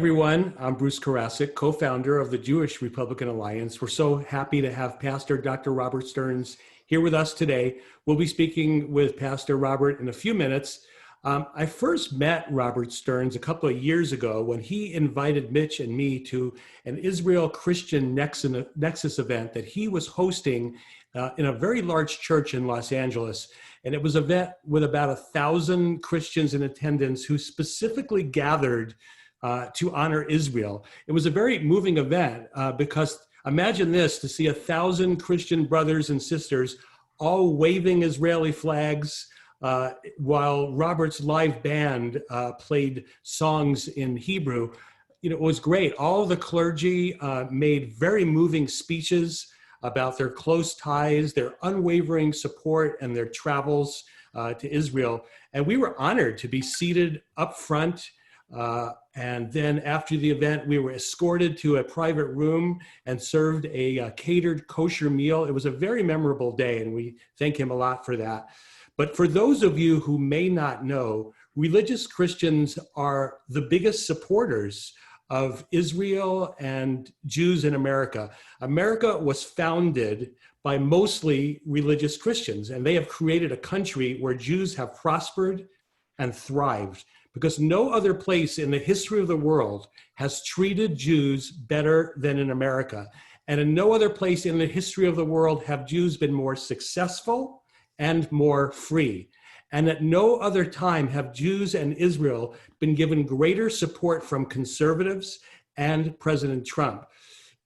everyone. I'm Bruce Karasik, co-founder of the Jewish Republican Alliance. We're so happy to have Pastor Dr. Robert Stearns here with us today. We'll be speaking with Pastor Robert in a few minutes. I first met Robert Stearns a couple of years ago when he invited Mitch and me to an Israel Christian Nexus event that he was hosting in a very large church in Los Angeles. And it was an event with about 1,000 Christians in attendance who specifically gathered to honor Israel. It was a very moving event because imagine this, to see 1,000 Christian brothers and sisters all waving Israeli flags while Robert's live band played songs in Hebrew. You know, it was great. All the clergy made very moving speeches about their close ties, their unwavering support, and their travels to Israel. And we were honored to be seated up front. And then after the event, we were escorted to a private room and served a catered kosher meal. It was a very memorable day, and we thank him a lot for that. But for those of you who may not know, religious Christians are the biggest supporters of Israel and Jews in America. America was founded by mostly religious Christians, and they have created a country where Jews have prospered and thrived, because no other place in the history of the world has treated Jews better than in America. And in no other place in the history of the world have Jews been more successful and more free. And at no other time have Jews and Israel been given greater support from conservatives and President Trump.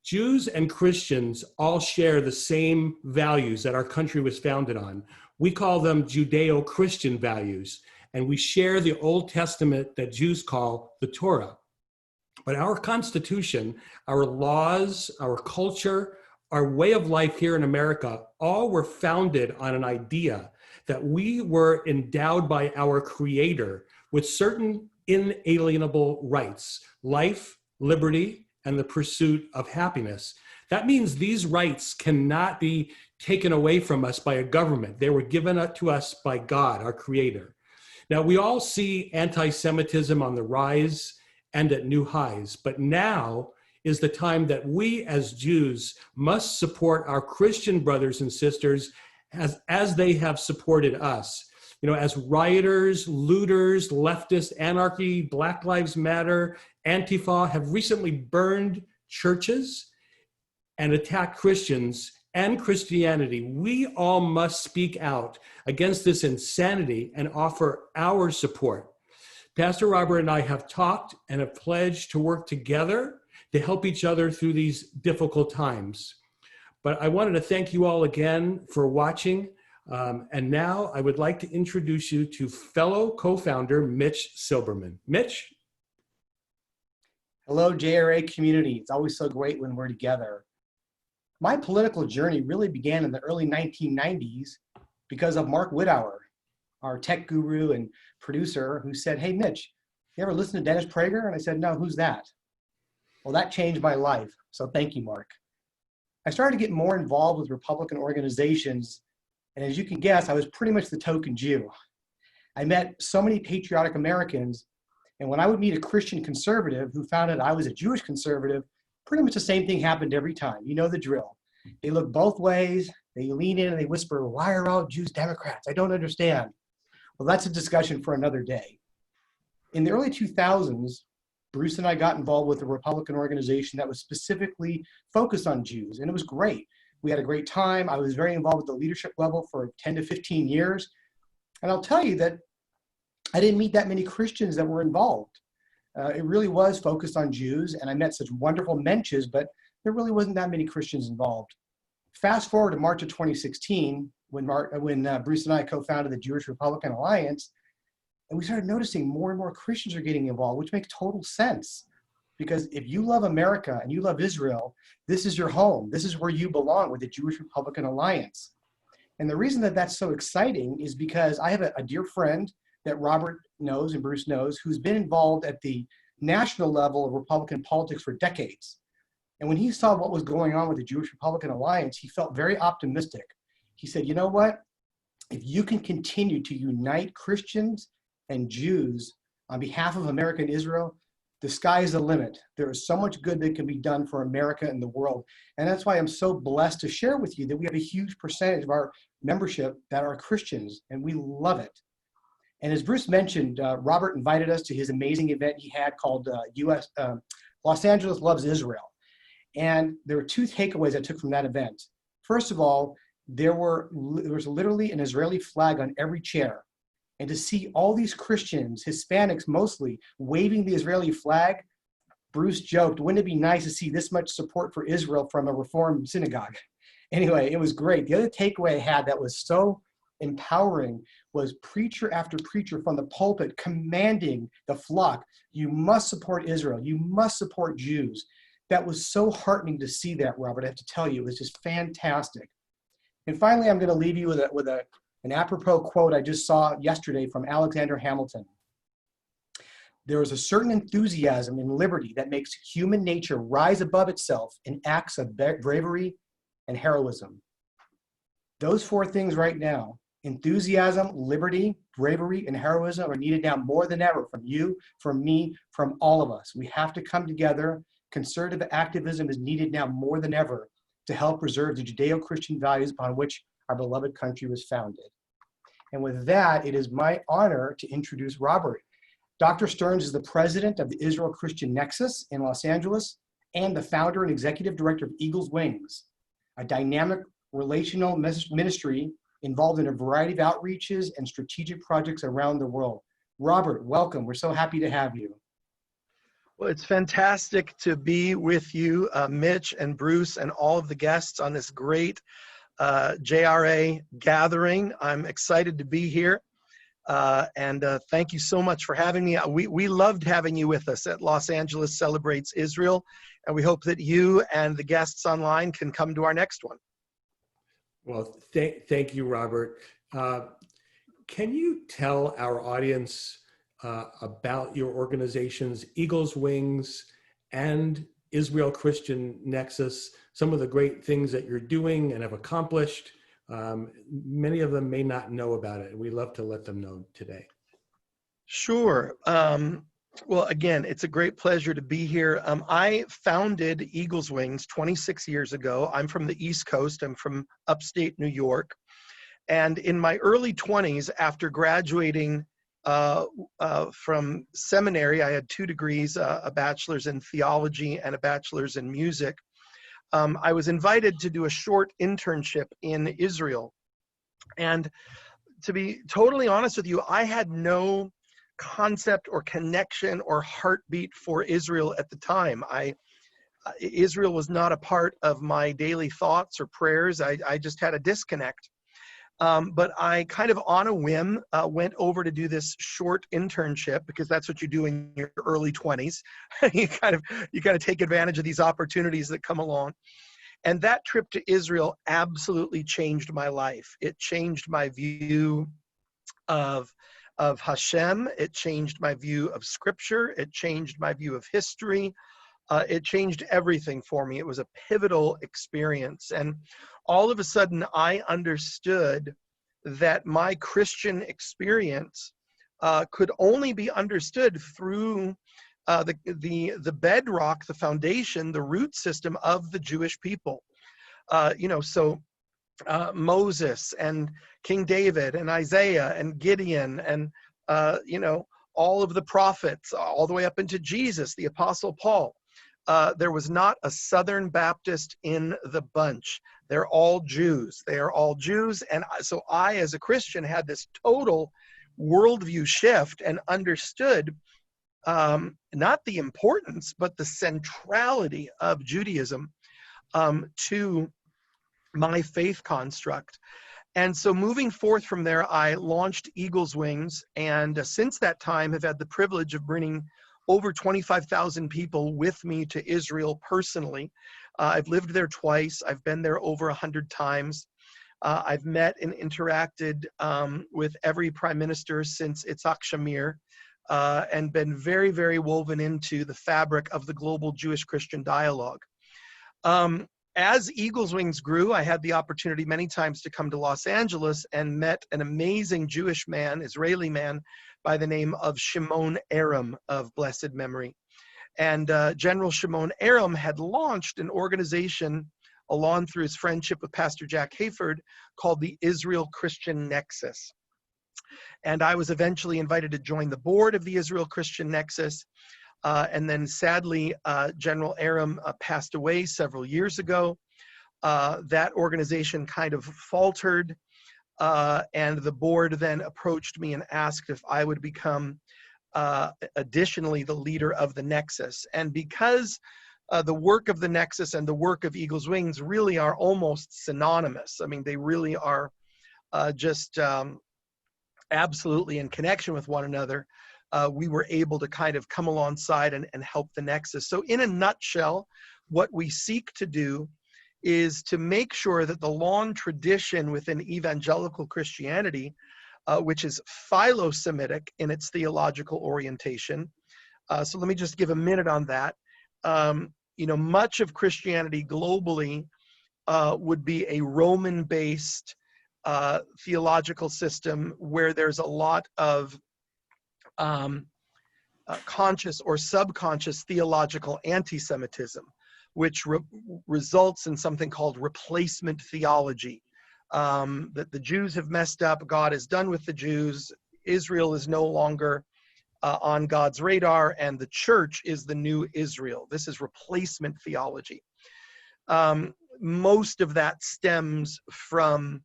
Jews and Christians all share the same values that our country was founded on. We call them Judeo-Christian values, and we share the Old Testament that Jews call the Torah. But our Constitution, our laws, our culture, our way of life here in America, all were founded on an idea that we were endowed by our Creator with certain inalienable rights: life, liberty, and the pursuit of happiness. That means these rights cannot be taken away from us by a government. They were given to us by God, our Creator. Now, we all see antisemitism on the rise and at new highs, but now is the time that we as Jews must support our Christian brothers and sisters as they have supported us. You know, as rioters, looters, leftists, anarchy, Black Lives Matter, Antifa have recently burned churches and attacked Christians and Christianity, we all must speak out against this insanity and offer our support. Pastor Robert and I have talked and have pledged to work together to help each other through these difficult times. But I wanted to thank you all again for watching. And now I would like to introduce you to fellow co-founder Mitch Silberman. Mitch? Hello, JRA community. It's always so great when we're together. My political journey really began in the early 1990s because of Mark Wittauer, our tech guru and producer, who said, "Hey, Mitch, you ever listen to Dennis Prager?" And I said, "No, who's that?" Well, that changed my life. So thank you, Mark. I started to get more involved with Republican organizations. And as you can guess, I was pretty much the token Jew. I met so many patriotic Americans. And when I would meet a Christian conservative who found out I was a Jewish conservative, pretty much the same thing happened every time. You know the drill. They look both ways. They lean in and they whisper, "Why are all Jews Democrats? I don't understand." Well, that's a discussion for another day. In the early 2000s, Bruce and I got involved with a Republican organization that was specifically focused on Jews, and it was great. We had a great time. I was very involved with the leadership level for 10 to 15 years. And I'll tell you that I didn't meet that many Christians that were involved. It really was focused on Jews, and I met such wonderful mensches, but there really wasn't that many Christians involved. Fast forward to March of 2016, when Bruce and I co-founded the Jewish Republican Alliance, and we started noticing more and more Christians are getting involved, which makes total sense. Because if you love America and you love Israel, this is your home. This is where you belong with the Jewish Republican Alliance. And the reason that that's so exciting is because I have a dear friend that Robert knows and Bruce knows, who's been involved at the national level of Republican politics for decades. And when he saw what was going on with the Jewish Republican Alliance, he felt very optimistic. He said, "You know what? If you can continue to unite Christians and Jews on behalf of America and Israel, The sky is the limit. There is so much good that can be done for America and the world. And that's why I'm so blessed to share with you that we have a huge percentage of our membership that are Christians, and we love it. And as Bruce mentioned, Robert invited us to his amazing event he had called Los Angeles Loves Israel. And there were two takeaways I took from that event. First of all, there was literally an Israeli flag on every chair. And to see all these Christians, Hispanics mostly, waving the Israeli flag, Bruce joked, wouldn't it be nice to see this much support for Israel from a Reformed synagogue? Anyway, it was great. The other takeaway I had that was so empowering was preacher after preacher from the pulpit commanding the flock, you must support Israel, you must support Jews. That was so heartening to see that, Robert. I have to tell you, it was just fantastic. And finally, I'm going to leave you with an apropos quote I just saw yesterday from Alexander Hamilton. There is a certain enthusiasm in liberty that makes human nature rise above itself in acts of bravery and heroism. Those four things right now, enthusiasm, liberty, bravery, and heroism, are needed now more than ever from you, from me, from all of us. We have to come together. Conservative activism is needed now more than ever to help preserve the Judeo-Christian values upon which our beloved country was founded. And with that, it is my honor to introduce Robert. Dr. Stearns is the president of the Israel Christian Nexus in Los Angeles and the founder and executive director of Eagle's Wings, a dynamic relational ministry involved in a variety of outreaches and strategic projects around the world. Robert, welcome. We're so happy to have you. Well, it's fantastic to be with you, Mitch and Bruce and all of the guests on this great JRA gathering. I'm excited to be here. And thank you so much for having me. We loved having you with us at Los Angeles Celebrates Israel. And we hope that you and the guests online can come to our next one. Well, thank you, Robert. Can you tell our audience about your organizations, Eagle's Wings and Israel Christian Nexus, some of the great things that you're doing and have accomplished? Many of them may not know about it, and we'd love to let them know today. Sure. Well, again, it's a great pleasure to be here. I founded Eagle's Wings 26 years ago. I'm from the East Coast. I'm from upstate New York. And in my early 20s, after graduating from seminary, I had 2 degrees, a bachelor's in theology and a bachelor's in music. I was invited to do a short internship in Israel. And to be totally honest with you, I had no concept or connection or heartbeat for Israel at the time. Israel was not a part of my daily thoughts or prayers. I just had a disconnect. But I kind of on a whim went over to do this short internship, because that's what you do in your early 20s. you kind of take advantage of these opportunities that come along. And that trip to Israel absolutely changed my life. It changed my view of Hashem. It changed my view of Scripture. It changed my view of history. It changed everything for me. It was a pivotal experience. And all of a sudden, I understood that my Christian experience could only be understood through the bedrock, the foundation, the root system of the Jewish people. Moses and King David and Isaiah and Gideon and, all of the prophets, all the way up into Jesus, the Apostle Paul. There was not a Southern Baptist in the bunch. They're all Jews. They are all Jews. And so I, as a Christian, had this total worldview shift and understood not the importance, but the centrality of Judaism to my faith construct. And so moving forth from there, I launched Eagle's Wings. And since that time, have had the privilege of bringing over 25,000 people with me to Israel personally. I've lived there twice. I've been there over 100 times. I've met and interacted with every prime minister since Yitzhak Shamir, and been very, very woven into the fabric of the global Jewish-Christian dialogue. As Eagle's Wings grew, I had the opportunity many times to come to Los Angeles and met an amazing Jewish man, Israeli man, by the name of Shimon Aram of blessed memory. And General Shimon Aram had launched an organization along through his friendship with Pastor Jack Hayford called the Israel Christian Nexus. And I was eventually invited to join the board of the Israel Christian Nexus. And then sadly, General Aram passed away several years ago. That organization kind of faltered. And the board then approached me and asked if I would become additionally the leader of the Nexus. And because the work of the Nexus and the work of Eagle's Wings really are almost synonymous. I mean, they really are just absolutely in connection with one another. We were able to kind of come alongside and help the Nexus. So in a nutshell, what we seek to do is to make sure that the long tradition within evangelical Christianity, which is philo-Semitic in its theological orientation. So let me just give a minute on that. Much of Christianity globally would be a Roman-based theological system where there's a lot of conscious or subconscious theological anti-Semitism, which results in something called replacement theology. That the Jews have messed up, God is done with the Jews, Israel is no longer on God's radar, and the church is the new Israel. This is replacement theology. Most of that stems from,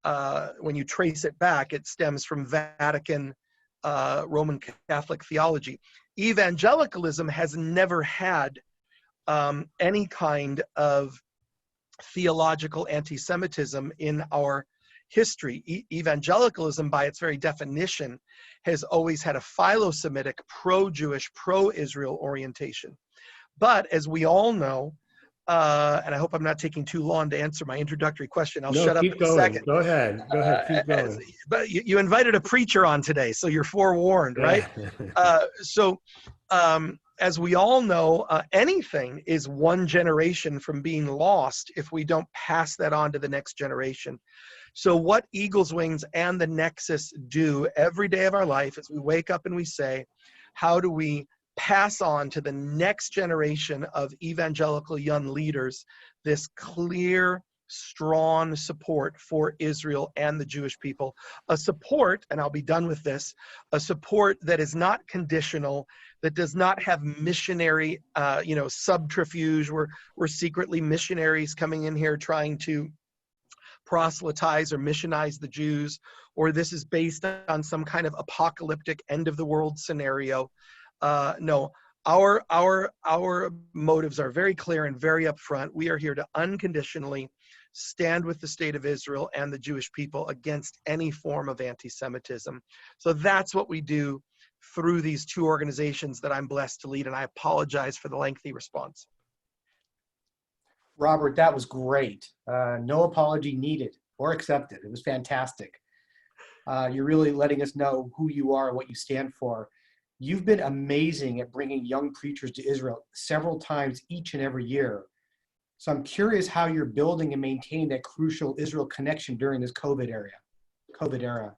when you trace it back, it stems from Vatican Roman Catholic theology. Evangelicalism has never had any kind of theological anti-Semitism in our history. Evangelicalism, by its very definition, has always had a philo-Semitic, pro-Jewish, pro-Israel orientation. But as we all know, and I hope I'm not taking too long to answer my introductory question. I'll shut up in a second. Go ahead. Keep going. But you invited a preacher on today, so you're forewarned, right? As we all know, anything is one generation from being lost if we don't pass that on to the next generation. So what Eagle's Wings and the Nexus do every day of our life is we wake up and we say, how do we pass on to the next generation of evangelical young leaders this clear, strong support for Israel and the Jewish people, a support, and I'll be done with this, a support that is not conditional, that does not have missionary, subterfuge. We're secretly missionaries coming in here trying to proselytize or missionize the Jews, or this is based on some kind of apocalyptic end of the world scenario. No, our motives are very clear and very upfront. We are here to unconditionally stand with the state of Israel and the Jewish people against any form of anti-Semitism. So that's what we do through these two organizations that I'm blessed to lead, and I apologize for the lengthy response. Robert, that was great. No apology needed or accepted. It was fantastic. You're really letting us know who you are and what you stand for. You've been amazing at bringing young preachers to Israel several times each and every year. So I'm curious how you're building and maintaining that crucial Israel connection during this COVID era.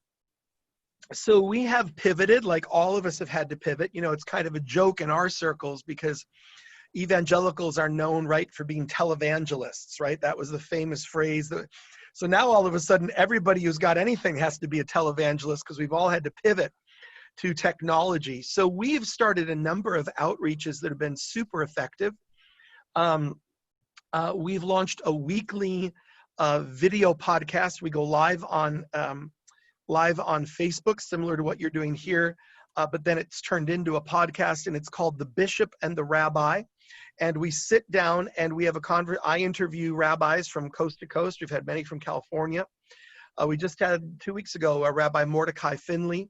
So we have pivoted, like all of us have had to pivot. It's kind of a joke in our circles because evangelicals are known, right, for being televangelists, right? That was the famous phrase. So now all of a sudden, everybody who's got anything has to be a televangelist because we've all had to pivot to technology. So we've started a number of outreaches that have been super effective. We've launched a weekly video podcast. We go live on Facebook, similar to what you're doing here, but then it's turned into a podcast, and it's called The Bishop and the Rabbi. And we sit down and we have I interview rabbis from coast to coast. We've had many from California. We just had 2 weeks ago Rabbi Mordecai Finley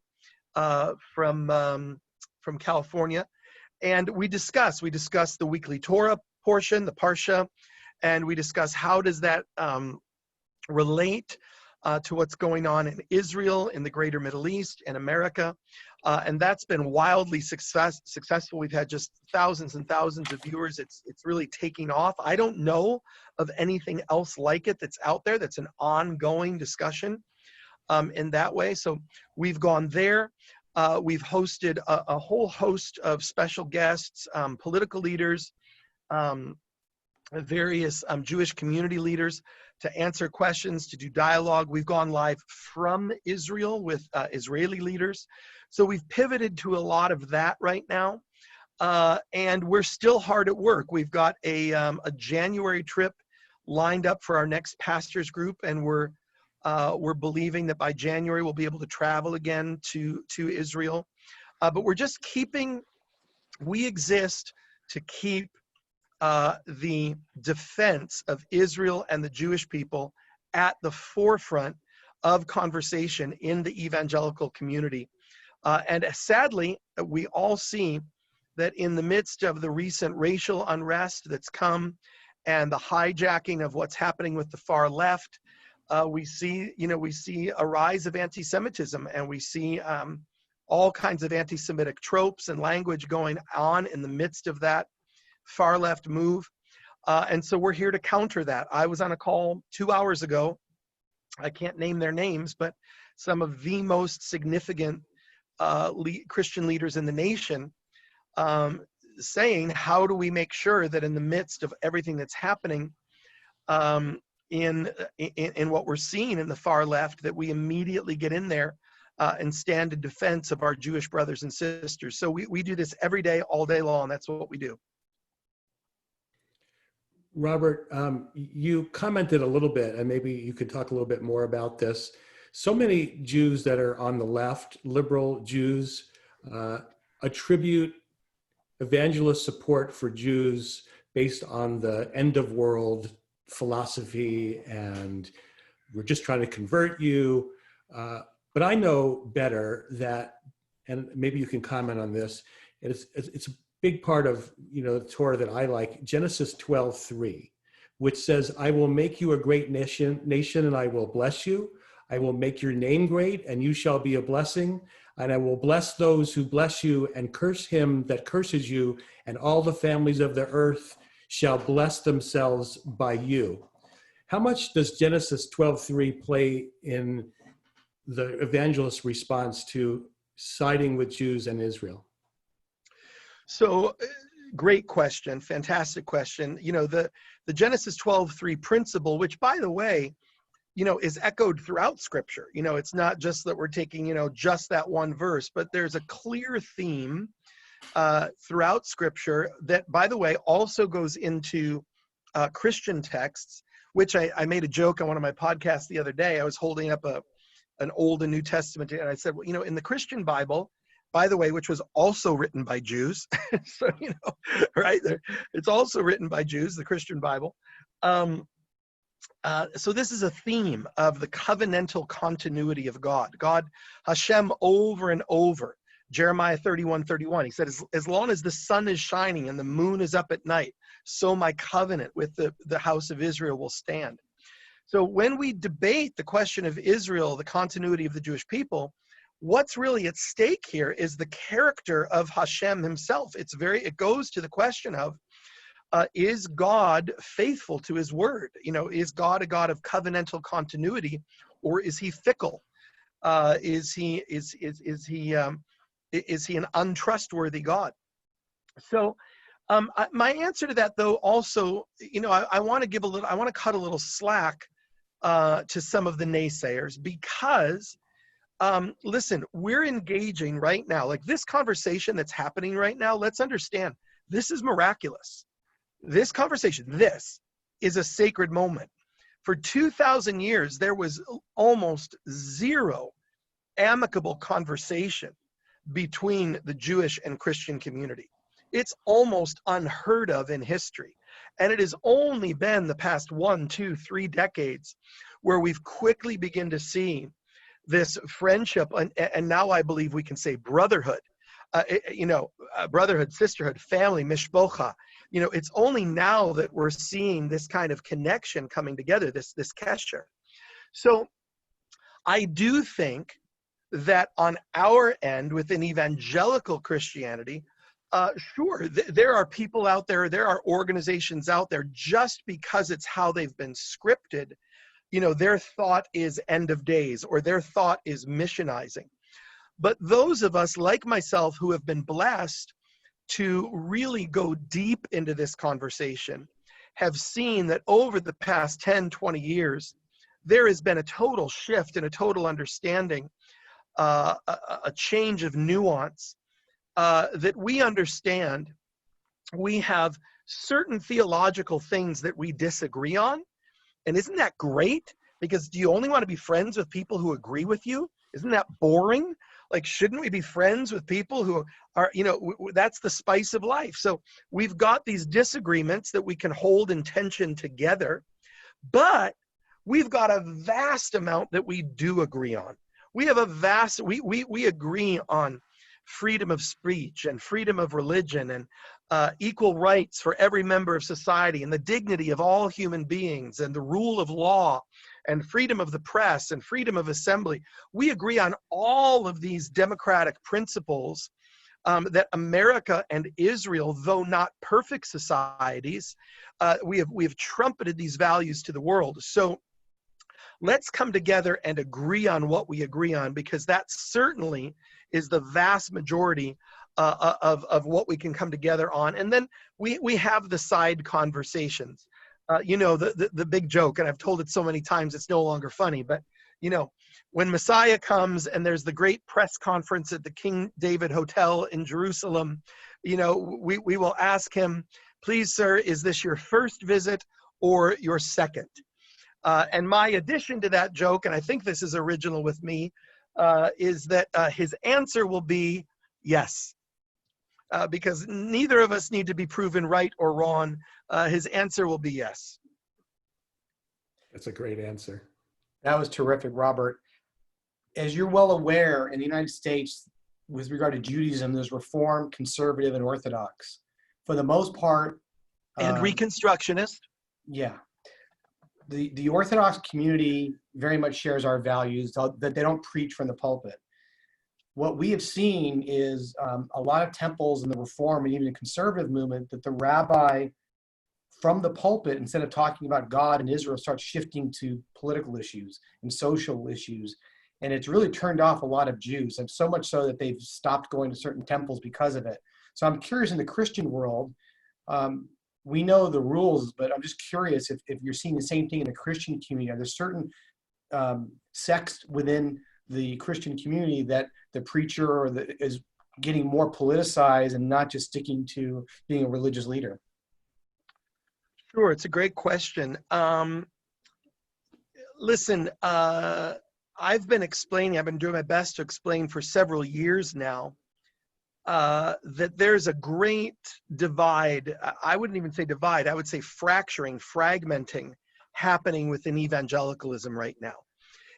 from California, and we discuss the weekly Torah portion, the Parsha, and we discuss how does that relate to what's going on in Israel, in the greater Middle East, and America. And that's been wildly successful. We've had just thousands and thousands of viewers. It's really taking off. I don't know of anything else like it that's out there that's an ongoing discussion in that way. So we've gone there. We've hosted a whole host of special guests, political leaders, various Jewish community leaders to answer questions, to do dialogue. We've gone live from Israel with Israeli leaders. So we've pivoted to a lot of that right now. And we're still hard at work. We've got a January trip lined up for our next pastors group, and we're believing that by January we'll be able to travel again to Israel. But we're just we exist to keep the defense of Israel and the Jewish people at the forefront of conversation in the evangelical community. And sadly, we all see that in the midst of the recent racial unrest that's come and the hijacking of what's happening with the far left, we see a rise of anti-Semitism, and we see all kinds of anti-Semitic tropes and language going on in the midst of that far left move. And so we're here to counter that. I was on a call 2 hours ago. I can't name their names, but some of the most significant Christian leaders in the nation, saying, how do we make sure that in the midst of everything that's happening in what we're seeing in the far left, that we immediately get in there and stand in defense of our Jewish brothers and sisters. So we do this every day, all day long. That's what we do. Robert, you commented a little bit, and maybe you could talk a little bit more about this. So many Jews that are on the left, liberal Jews, attribute evangelist support for Jews based on the end of world philosophy, and we're just trying to convert you. But I know better that, and maybe you can comment on this, it's a big part of the Torah that I like, Genesis 12:3, which says, I will make you a great nation, and I will bless you. I will make your name great, and you shall be a blessing. And I will bless those who bless you, and curse him that curses you, and all the families of the earth shall bless themselves by you. How much does Genesis 12:3 play in the evangelist's response to siding with Jews and Israel? So great question, fantastic question. The Genesis 12:3 principle, which, by the way, is echoed throughout Scripture. It's not just that we're taking, just that one verse, but there's a clear theme throughout Scripture that, by the way, also goes into Christian texts, which I made a joke on one of my podcasts the other day. I was holding up an Old and New Testament, and I said, well, in the Christian Bible, by the way, which was also written by Jews, so, right there, it's also written by Jews, the Christian Bible. So this is a theme of the covenantal continuity of God. God, Hashem, over and over. Jeremiah 31:31, he said, as long as the sun is shining and the moon is up at night, so my covenant with the house of Israel will stand. So when we debate the question of Israel, the continuity of the Jewish people, what's really at stake here is the character of Hashem himself. It goes to the question of, is God faithful to his word? Is God a God of covenantal continuity, or is he fickle? Is he an untrustworthy God? So my answer to that, though, also, I want to cut a little slack to some of the naysayers, because listen, we're engaging right now, like this conversation that's happening right now. Let's understand, this is miraculous. This conversation, this is a sacred moment. For 2,000 years, there was almost zero amicable conversation between the Jewish and Christian community. It's almost unheard of in history. And it has only been the past 1, 2, 3 decades where we've quickly begun to see this friendship, and now I believe we can say brotherhood, brotherhood, sisterhood, family, mishpocha. It's only now that we're seeing this kind of connection coming together, this kesher. So I do think that on our end, within evangelical Christianity, sure, there are people out there, there are organizations out there, just because it's how they've been scripted, their thought is end of days, or their thought is missionizing. But those of us like myself who have been blessed to really go deep into this conversation have seen that over the past 10, 20 years, there has been a total shift and a total understanding, a change of nuance, that we understand we have certain theological things that we disagree on. And isn't that great? Because do you only want to be friends with people who agree with you? Isn't that boring? Like, shouldn't we be friends with people who are, that's the spice of life. So we've got these disagreements that we can hold in tension together, but we've got a vast amount that we do agree on. We have a vast, we agree on freedom of speech and freedom of religion and equal rights for every member of society and the dignity of all human beings and the rule of law and freedom of the press and freedom of assembly. We agree on all of these democratic principles that America and Israel, though not perfect societies, we have trumpeted these values to the world. So let's come together and agree on what we agree on, because that certainly is the vast majority of what we can come together on. And then we have the side conversations. The big joke, and I've told it so many times it's no longer funny, but when Messiah comes and there's the great press conference at the King David Hotel in Jerusalem, we will ask him, please, sir, is this your first visit or your second? And my addition to that joke, and I think this is original with me, is that his answer will be yes. Because neither of us need to be proven right or wrong. His answer will be yes. That's a great answer. That was terrific, Robert. As you're well aware, in the United States, with regard to Judaism, there's Reform, Conservative, and Orthodox. For the most part. And Reconstructionist. Yeah. The Orthodox community very much shares our values, that they don't preach from the pulpit. What we have seen is a lot of temples in the Reform and even the conservative movement, that the rabbi from the pulpit, instead of talking about God and Israel, starts shifting to political issues and social issues. And it's really turned off a lot of Jews, and so much so that they've stopped going to certain temples because of it. So I'm curious, in the Christian world, we know the rules, but I'm just curious if you're seeing the same thing in the Christian community. Are there certain sects within the Christian community that the preacher is getting more politicized and not just sticking to being a religious leader? Sure, it's a great question. Listen, I've been doing my best to explain for several years now that there's a great divide. I wouldn't even say divide, I would say fragmenting happening within evangelicalism right now.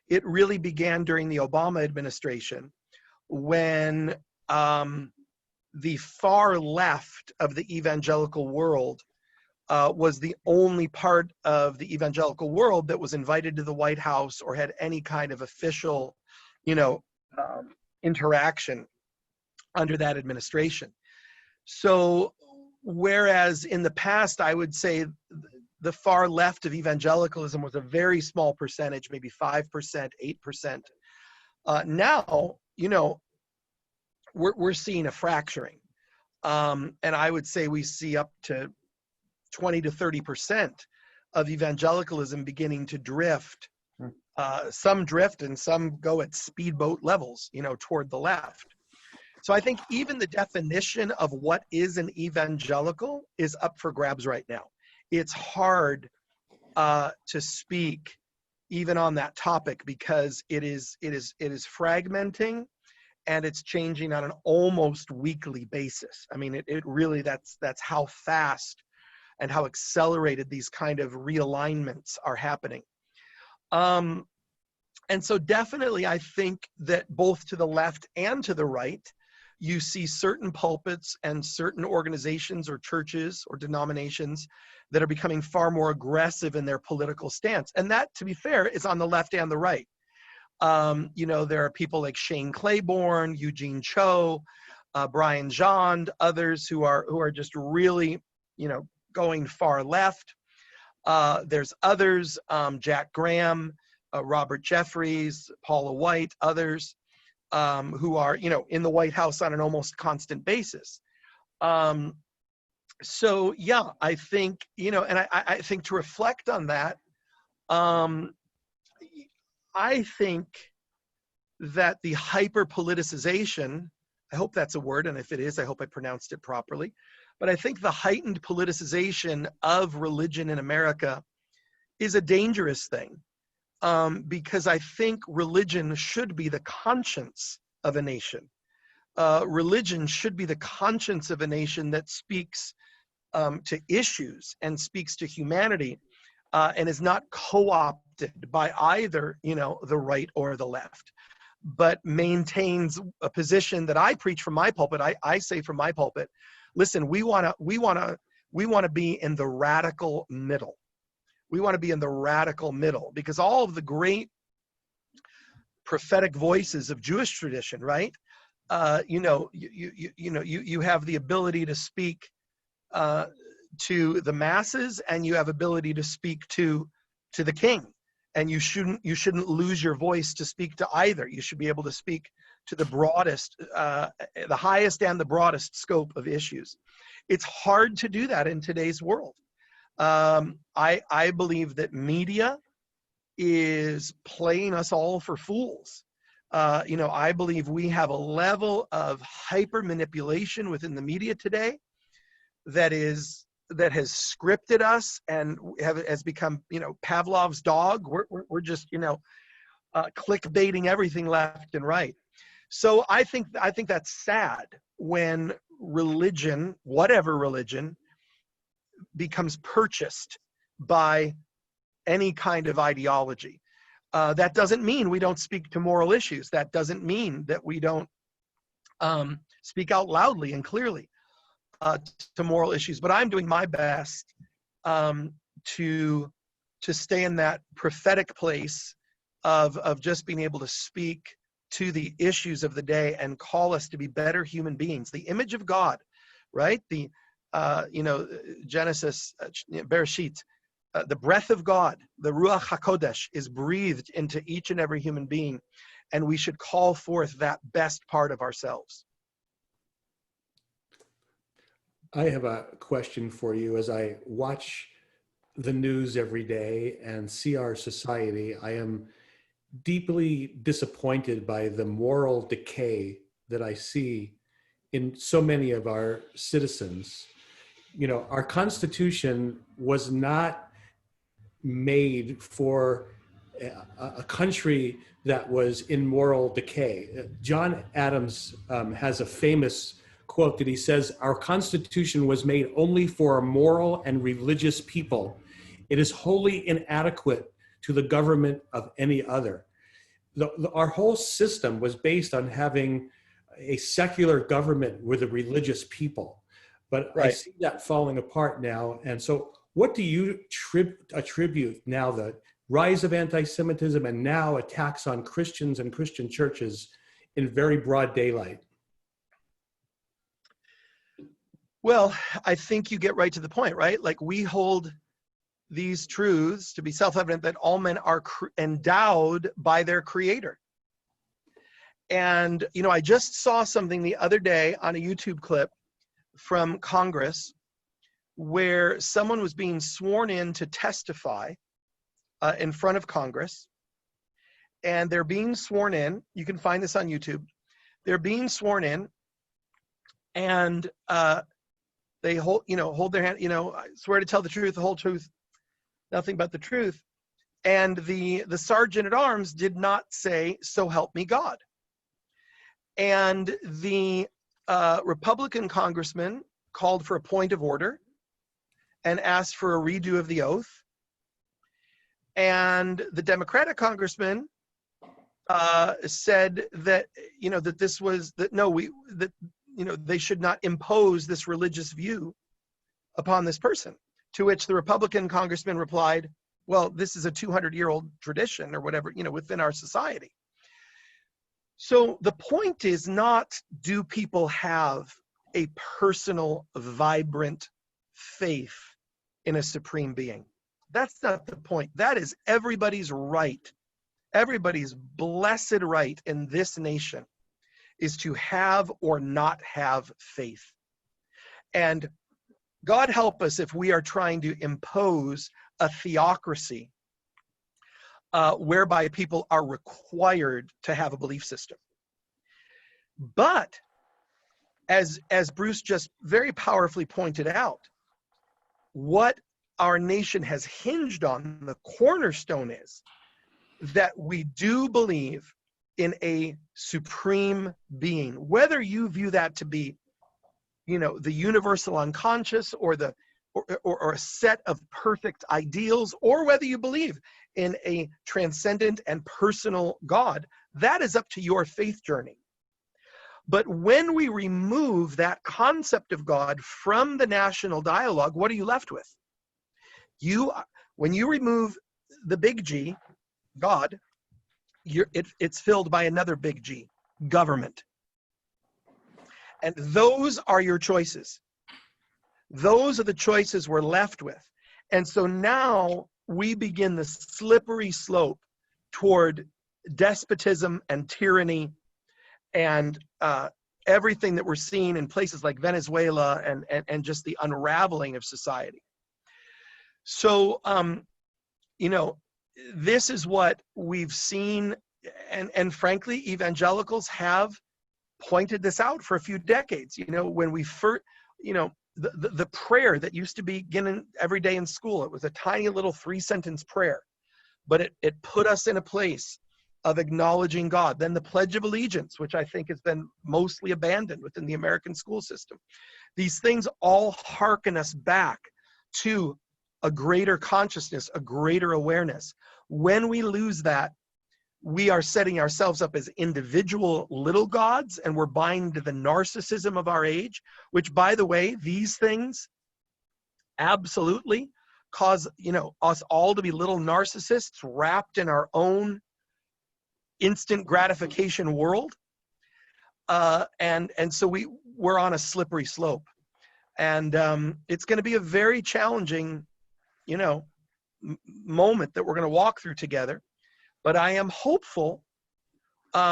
It really began during the Obama administration, when the far left of the evangelical world was the only part of the evangelical world that was invited to the White House or had any kind of official, interaction under that administration. So whereas in the past, I would say the far left of evangelicalism was a very small percentage, maybe 5%, 8%. Now, we're seeing a fracturing. And I would say we see up to 20 to 30% of evangelicalism beginning to drift. Some drift and some go at speedboat levels, toward the left. So I think even the definition of what is an evangelical is up for grabs right now. It's hard to speak even on that topic, because it is fragmenting, and it's changing on an almost weekly basis. I mean, it really, that's how fast and how accelerated these kind of realignments are happening. And so definitely, I think that both to the left and to the right, you see certain pulpits and certain organizations or churches or denominations that are becoming far more aggressive in their political stance. And that, to be fair, is on the left and the right. There are people like Shane Claiborne, Eugene Cho, Brian Jond, others who are just really, going far left. There's others, Jack Graham, Robert Jeffries, Paula White, others, who are, in the White House on an almost constant basis. So yeah, I think, and I think to reflect on that, I think that the hyper politicization, I hope that's a word, and if it is, I hope I pronounced it properly, but I think the heightened politicization of religion in America is a dangerous thing, because I think religion should be the conscience of a nation. Religion should be the conscience of a nation that speaks to issues and speaks to humanity, and is not co-opted by either, the right or the left, but maintains a position that I preach from my pulpit. I say from my pulpit, listen, we want to be in the radical middle. We want to be in the radical middle, because all of the great prophetic voices of Jewish tradition, right? You have the ability to speak to the masses, and you have ability to speak to the king, and you shouldn't lose your voice to speak to either. You should be able to speak to the broadest, the highest and the broadest scope of issues. It's hard to do that in today's world. I believe that media is playing us all for fools. I believe we have a level of hyper manipulation within the media today that has scripted us and has become, Pavlov's dog. We're just, clickbaiting everything left and right. So I think that's sad when religion, whatever religion, becomes purchased by any kind of ideology. That doesn't mean we don't speak to moral issues. That doesn't mean that we don't speak out loudly and clearly to moral issues. But I'm doing my best to stay in that prophetic place of just being able to speak to the issues of the day and call us to be better human beings. The image of God, right? The Genesis, Bereshit, the breath of God, the Ruach HaKodesh, is breathed into each and every human being, and we should call forth that best part of ourselves. I have a question for you. As I watch the news every day and see our society, I am deeply disappointed by the moral decay that I see in so many of our citizens. Our Constitution was not made for a country that was in moral decay. John Adams has a famous quote that he says, "Our Constitution was made only for a moral and religious people. It is wholly inadequate to the government of any other." Our whole system was based on having a secular government with a religious people. But right. I see that falling apart now. And so what do you attribute now the rise of anti-Semitism and now attacks on Christians and Christian churches in very broad daylight? Well, I think you get right to the point, right? Like, we hold these truths to be self-evident that all men are endowed by their creator. And, I just saw something the other day on a YouTube clip from Congress where someone was being sworn in to testify in front of Congress. And they're being sworn in. You can find this on YouTube. They're being sworn in, and they hold their hand, I swear to tell the truth, the whole truth, nothing but the truth. And the sergeant at arms did not say, "So help me God." And the Republican congressman called for a point of order and asked for a redo of the oath. And the Democratic congressman said that, that this was, that no, they should not impose this religious view upon this person. To which the Republican congressman replied, "Well, this is a 200-year-old tradition," or whatever, within our society. So the point is not, do people have a personal, vibrant faith in a supreme being? That's not the point. That is everybody's right, everybody's blessed right in this nation is to have or not have faith. And God help us if we are trying to impose a theocracy whereby people are required to have a belief system. But as Bruce just very powerfully pointed out, what our nation has hinged on, the cornerstone is that we do believe in a supreme being, whether you view that to be, you know, the universal unconscious or a set of perfect ideals, or whether you believe in a transcendent and personal God. That is up to your faith journey. But when we remove that concept of God from the national dialogue, what are you left with? When you remove the big G, God, it's filled by another big G, government. And those are your choices. Those are the choices we're left with. And so now we begin the slippery slope toward despotism and tyranny and everything that we're seeing in places like Venezuela and just the unraveling of society. So, you know, this is what we've seen, and frankly, evangelicals have pointed this out for a few decades. You know, when we first, you know, the prayer that used to begin every day in school, it was a tiny little 3-sentence prayer, but it put us in a place of acknowledging God. Then the Pledge of Allegiance, which I think has been mostly abandoned within the American school system. These things all hearken us back to a greater consciousness, a greater awareness. When we lose that, we are setting ourselves up as individual little gods, and we're buying into the narcissism of our age, which, by the way, these things absolutely cause, you know, us all to be little narcissists wrapped in our own instant gratification world. And so we're on a slippery slope. And it's going to be a very challenging, you know, moment that we're going to walk through together. But I am hopeful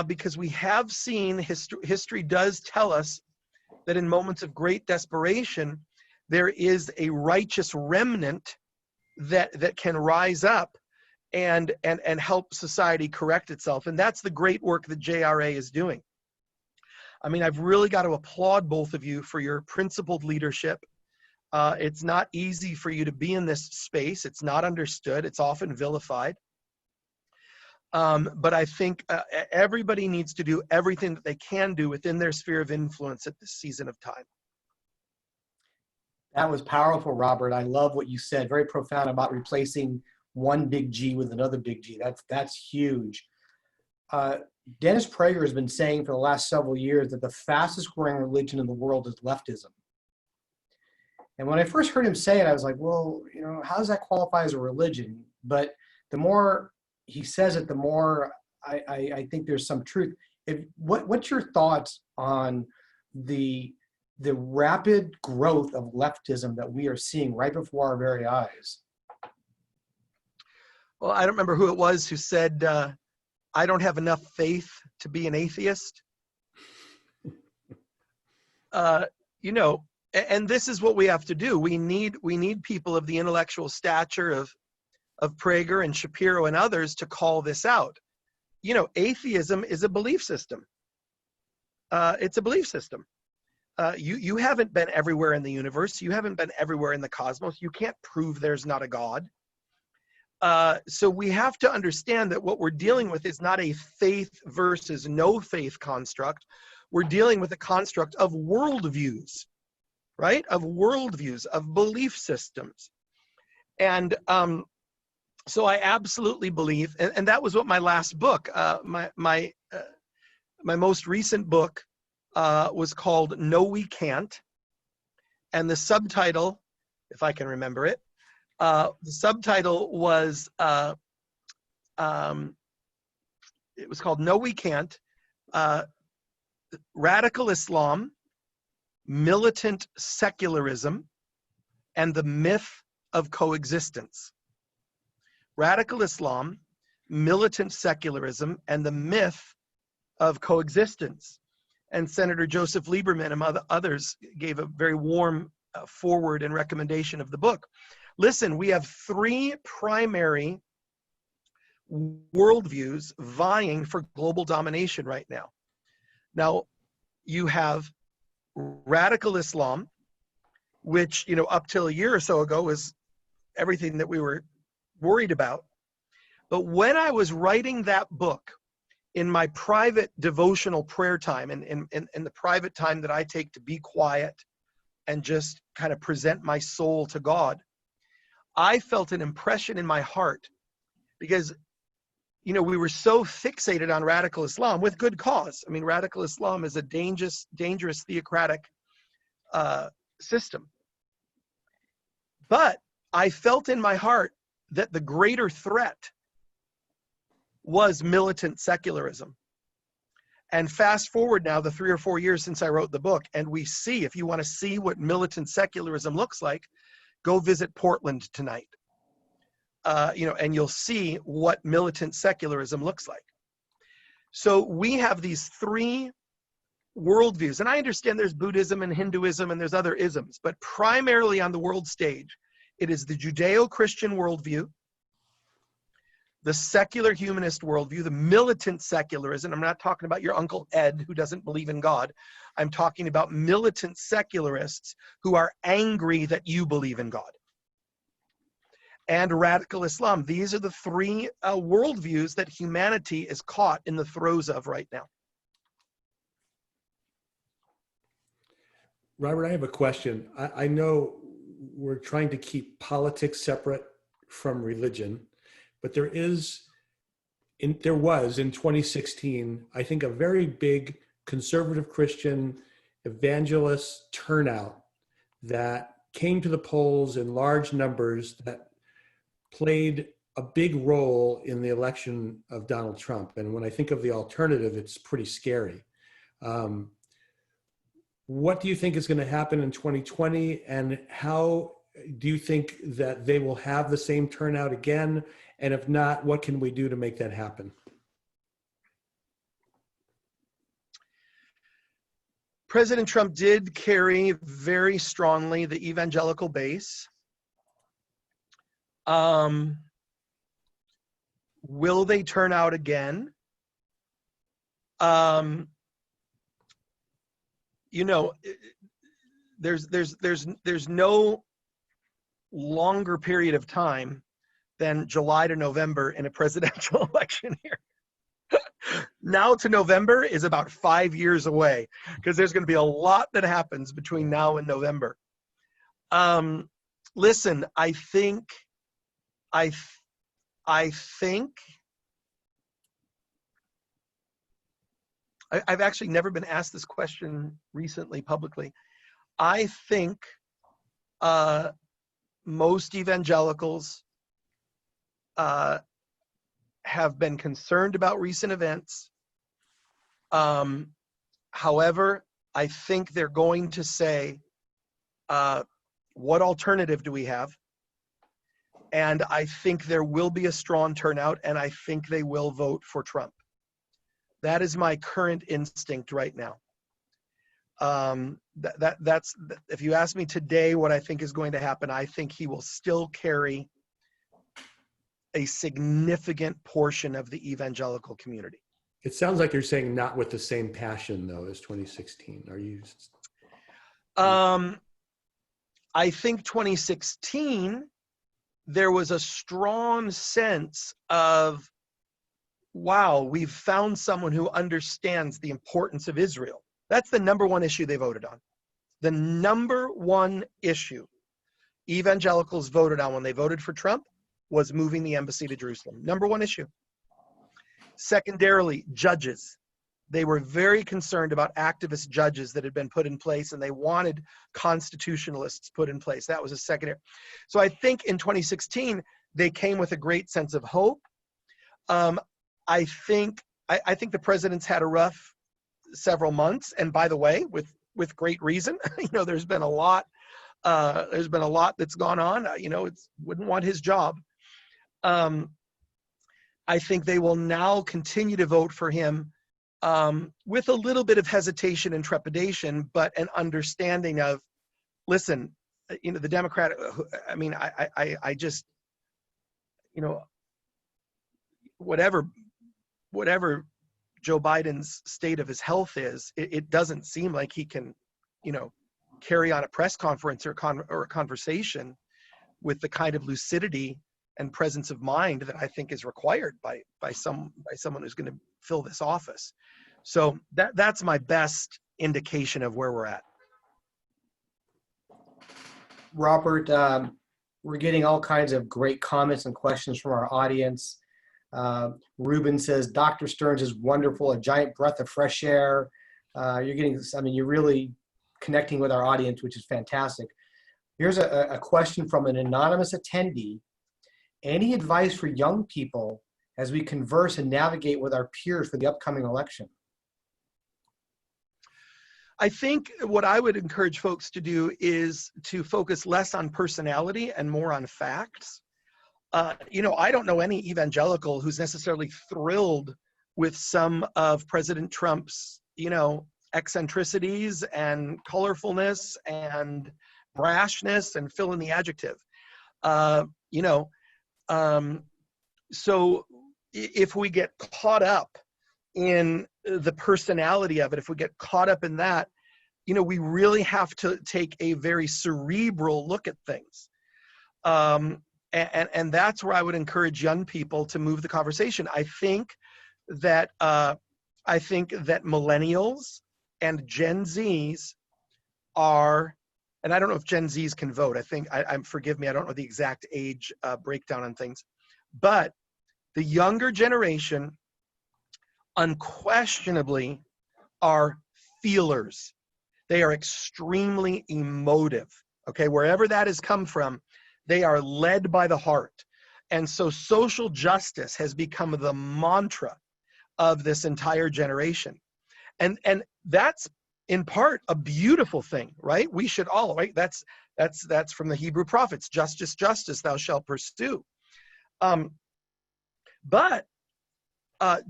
because we have seen history does tell us that in moments of great desperation, there is a righteous remnant that can rise up and help society correct itself. And that's the great work that JRA is doing. I mean, I've really got to applaud both of you for your principled leadership. It's not easy for you to be in this space. It's not understood. It's often vilified. But I think everybody needs to do everything that they can do within their sphere of influence at this season of time. That was powerful, Robert. I love what you said. Very profound about replacing one big G with another big G. That's huge. Dennis Prager has been saying for the last several years that the fastest growing religion in the world is leftism. And when I first heard him say it, I was like, well, you know, how does that qualify as a religion? But the more he says it, the more I think there's some truth. What's your thoughts on the rapid growth of leftism that we are seeing right before our very eyes? Well, I don't remember who it was who said, I don't have enough faith to be an atheist. You know, and this is what we have to do. We need people of the intellectual stature of Prager and Shapiro and others to call this out. You know, atheism is a belief system. It's a belief system. You haven't been everywhere in the universe. You haven't been everywhere in the cosmos. You can't prove there's not a God. So we have to understand that what we're dealing with is not a faith versus no faith construct. We're dealing with a construct of worldviews, right? Of worldviews, of belief systems. And so I absolutely believe, and that was what my last book, my most recent book was called No We Can't. And the subtitle, if I can remember it, the subtitle was, it was called No We Can't, Radical Islam, Militant Secularism, and the Myth of Coexistence. Radical Islam, Militant Secularism, and the Myth of Coexistence. and Senator Joseph Lieberman and others gave a very warm forward and recommendation of the book. Listen, we have three primary worldviews vying for global domination right now. Now, you have radical Islam, which, you know, up till a year or so ago was everything that we were worried about. But when I was writing that book in my private devotional prayer time, and in the private time that I take to be quiet and just kind of present my soul to God, I felt an impression in my heart because, you know, we were so fixated on radical Islam with good cause. I mean, radical Islam is a dangerous theocratic system. But I felt in my heart that the greater threat was militant secularism. And fast forward now the 3 or 4 years since I wrote the book, and we see, if you want to see what militant secularism looks like, go visit Portland tonight. You know, and you'll see what militant secularism looks like. So we have these three worldviews, and I understand there's Buddhism and Hinduism and there's other isms, but primarily on the world stage, it is the Judeo-Christian worldview, the secular humanist worldview, the militant secularism. I'm not talking about your Uncle Ed who doesn't believe in God. I'm talking about militant secularists who are angry that you believe in God. And radical Islam. These are the three worldviews that humanity is caught in the throes of right now. Robert, I have a question. I know we're trying to keep politics separate from religion, but there was in 2016, I think, a very big conservative Christian evangelist turnout that came to the polls in large numbers that played a big role in the election of Donald Trump. And when I think of the alternative, it's pretty scary. What do you think is going to happen in 2020? And how do you think that they will have the same turnout again? And if not, what can we do to make that happen? President Trump did carry very strongly the evangelical base. Will they turn out again? You know, there's no longer period of time than July to November in a presidential election here. Now to November is about 5 years away because there's going to be a lot that happens between now and November. Listen, I think I've actually never been asked this question recently publicly. I think most evangelicals have been concerned about recent events. However, I think they're going to say, what alternative do we have? And I think there will be a strong turnout, and I think they will vote for Trump. That is my current instinct right now. That's if you ask me today what I think is going to happen, I think he will still carry a significant portion of the evangelical community. It sounds like you're saying not with the same passion, though, as 2016. Are you? I think 2016, there was a strong sense of, wow, we've found someone who understands the importance of Israel. That's the number one issue they voted on. The number one issue evangelicals voted on when they voted for Trump was moving the embassy to Jerusalem. Number one issue. Secondarily, judges. They were very concerned about activist judges that had been put in place, and they wanted constitutionalists put in place. That was a secondary. So I think in 2016, they came with a great sense of hope. I think the president's had a rough several months, and by the way, with great reason. You know, there's been a lot that's gone on. You know, wouldn't want his job. I think they will now continue to vote for him with a little bit of hesitation and trepidation, but an understanding of, listen, the Democrat, I mean, I just, whatever Joe Biden's state of his health is, it doesn't seem like he can, carry on a press conference or a conversation with the kind of lucidity and presence of mind that I think is required by someone who's going to fill this office. So that's my best indication of where we're at. Robert, we're getting all kinds of great comments and questions from our audience. Ruben says, Dr. Stearns is wonderful, a giant breath of fresh air. You're really connecting with our audience, which is fantastic. Here's a question from an anonymous attendee. Any advice for young people as we converse and navigate with our peers for the upcoming election? I think what I would encourage folks to do is to focus less on personality and more on facts. I don't know any evangelical who's necessarily thrilled with some of President Trump's, eccentricities and colorfulness and brashness and fill in the adjective. So if we get caught up in the personality of it, if we get caught up in that, we really have to take a very cerebral look at things. And that's where I would encourage young people to move the conversation. I think that millennials and Gen Zs are, and I don't know if Gen Zs can vote. I think, forgive me, I don't know the exact age breakdown on things, but the younger generation unquestionably are feelers. They are extremely emotive, okay? Wherever that has come from, they are led by the heart. And so social justice has become the mantra of this entire generation. And that's in part a beautiful thing, right? We should all, right? That's from the Hebrew prophets, justice, justice, thou shalt pursue. But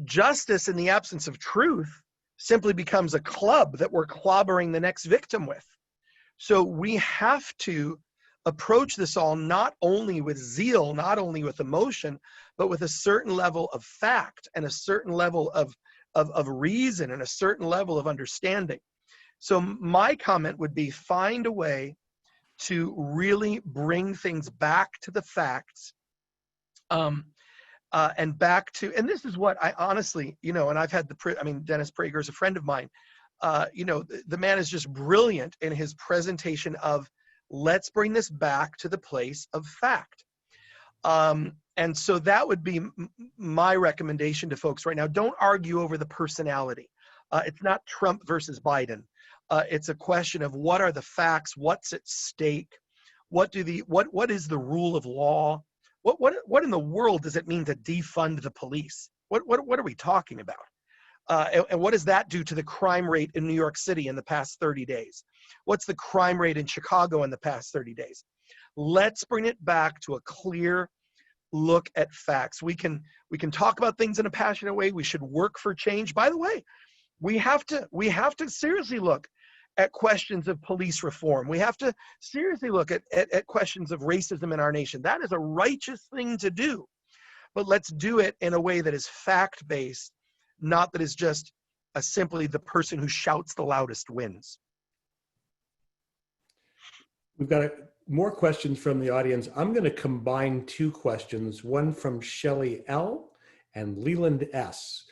justice in the absence of truth simply becomes a club that we're clobbering the next victim with. So we have to approach this all not only with zeal, not only with emotion, but with a certain level of fact and a certain level of reason and a certain level of understanding. So my comment would be, find a way to really bring things back to the facts, and back to, and this is what I honestly, and I've had Dennis Prager is a friend of mine. The man is just brilliant in his presentation of, let's bring this back to the place of fact. And so that would be my recommendation to folks right now. Don't argue over the personality. It's not Trump versus Biden. It's a question of, what are the facts? What's at stake? What is the rule of law? What in the world does it mean to defund the police? What are we talking about? And what does that do to the crime rate in New York City in the past 30 days? What's the crime rate in Chicago in the past 30 days? Let's bring it back to a clear look at facts. We can talk about things in a passionate way. We should work for change. By the way, we have to seriously look at questions of police reform. We have to seriously look at questions of racism in our nation. That is a righteous thing to do. But let's do it in a way that is fact-based, not that is just simply the person who shouts the loudest wins. We've got more questions from the audience. I'm going to combine two questions, one from Shelley L. and Leland S.